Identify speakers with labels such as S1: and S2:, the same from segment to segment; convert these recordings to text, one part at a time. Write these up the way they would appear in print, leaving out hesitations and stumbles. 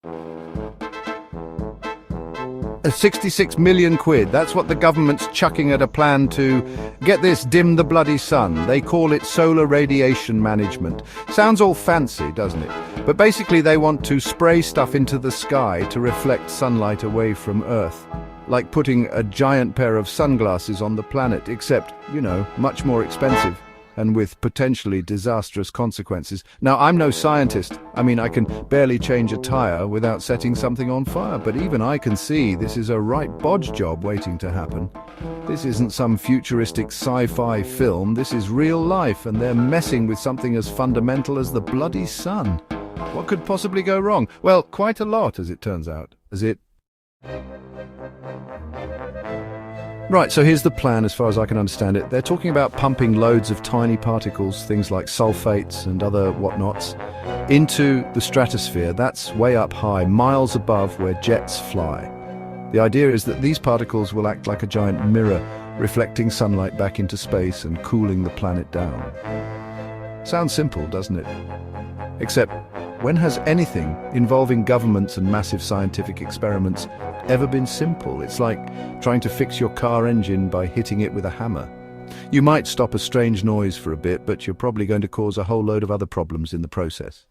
S1: £66 million, that's what the government's chucking at a plan to, get this, dim the bloody sun. They call it solar radiation management. Sounds all fancy, doesn't it? But basically they want to spray stuff into the sky to reflect sunlight away from Earth. Like putting a giant pair of sunglasses on the planet, except, you know, much more expensive and with potentially disastrous consequences. Now, I'm no scientist. I mean, I can barely change a tire without setting something on fire, but even I can see this is a right bodge job waiting to happen. This isn't some futuristic sci-fi film, this is real life, and they're messing with something as fundamental as the bloody sun. What could possibly go wrong? Well, quite a lot, as it turns out. Right, so here's the plan as far as I can understand it. They're talking about pumping loads of tiny particles, things like sulfates and other whatnots, into the stratosphere. That's way up high, miles above where jets fly. The idea is that these particles will act like a giant mirror, reflecting sunlight back into space and cooling the planet down. Sounds simple, doesn't it? Except, when has anything involving governments and massive scientific experiments ever been simple? It's like trying to fix your car engine by hitting it with a hammer. You might stop a strange noise for a bit, but you're probably going to cause a whole load of other problems in the process.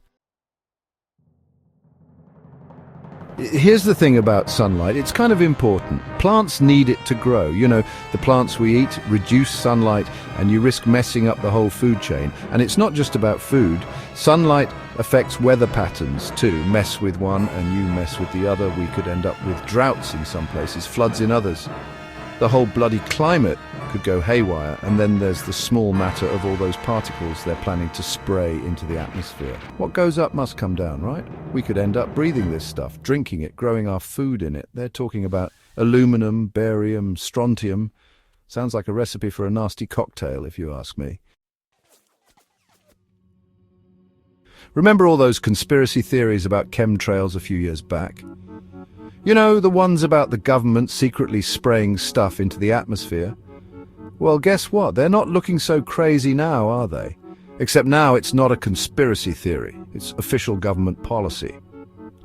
S1: Here's the thing about sunlight, it's kind of important. Plants need it to grow. You know, the plants we eat reduce sunlight and you risk messing up the whole food chain. And it's not just about food. Sunlight affects weather patterns too. Mess with one and you mess with the other. We could end up with droughts in some places, floods in others. The whole bloody climate could go haywire, and then there's the small matter of all those particles they're planning to spray into the atmosphere. What goes up must come down, right? We could end up breathing this stuff, drinking it, growing our food in it. They're talking about aluminum, barium, strontium. Sounds like a recipe for a nasty cocktail, if you ask me. Remember all those conspiracy theories about chemtrails a few years back? You know, the ones about the government secretly spraying stuff into the atmosphere? Well, guess what? They're not looking so crazy now, are they? Except now it's not a conspiracy theory. It's official government policy.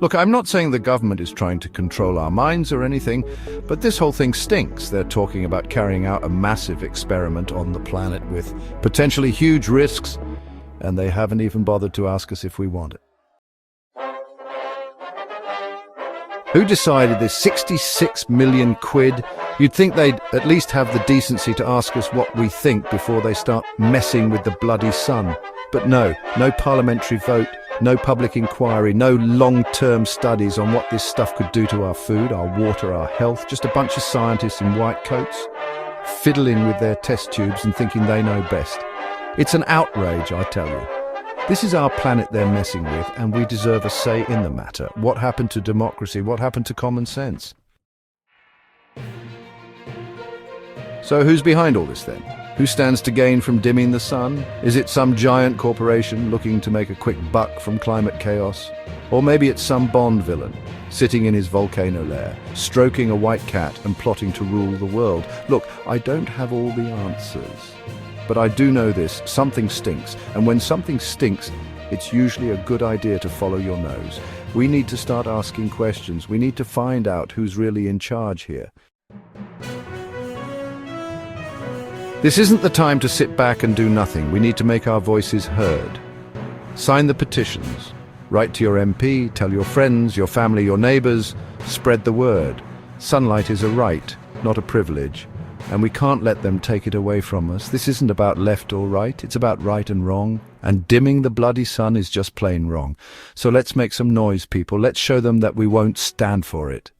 S1: Look, I'm not saying the government is trying to control our minds or anything, but this whole thing stinks. They're talking about carrying out a massive experiment on the planet with potentially huge risks, and they haven't even bothered to ask us if we want it. Who decided this £66 million? You'd think they'd at least have the decency to ask us what we think before they start messing with the bloody sun. But no parliamentary vote, no public inquiry, no long-term studies on what this stuff could do to our food, our water, our health. Just a bunch of scientists in white coats, fiddling with their test tubes and thinking they know best. It's an outrage, I tell you. This is our planet they're messing with, and we deserve a say in the matter. What happened to democracy? What happened to common sense? So who's behind all this then? Who stands to gain from dimming the sun? Is it some giant corporation looking to make a quick buck from climate chaos? Or maybe it's some Bond villain, sitting in his volcano lair, stroking a white cat and plotting to rule the world. Look, I don't have all the answers. But I do know this, something stinks, and when something stinks, it's usually a good idea to follow your nose. We need to start asking questions. We need to find out who's really in charge here. This isn't the time to sit back and do nothing. We need to make our voices heard. Sign the petitions. Write to your MP, tell your friends, your family, your neighbors. Spread the word. Sunlight is a right, not a privilege. And we can't let them take it away from us. This isn't about left or right, it's about right and wrong. And dimming the bloody sun is just plain wrong. So let's make some noise, people. Let's show them that we won't stand for it.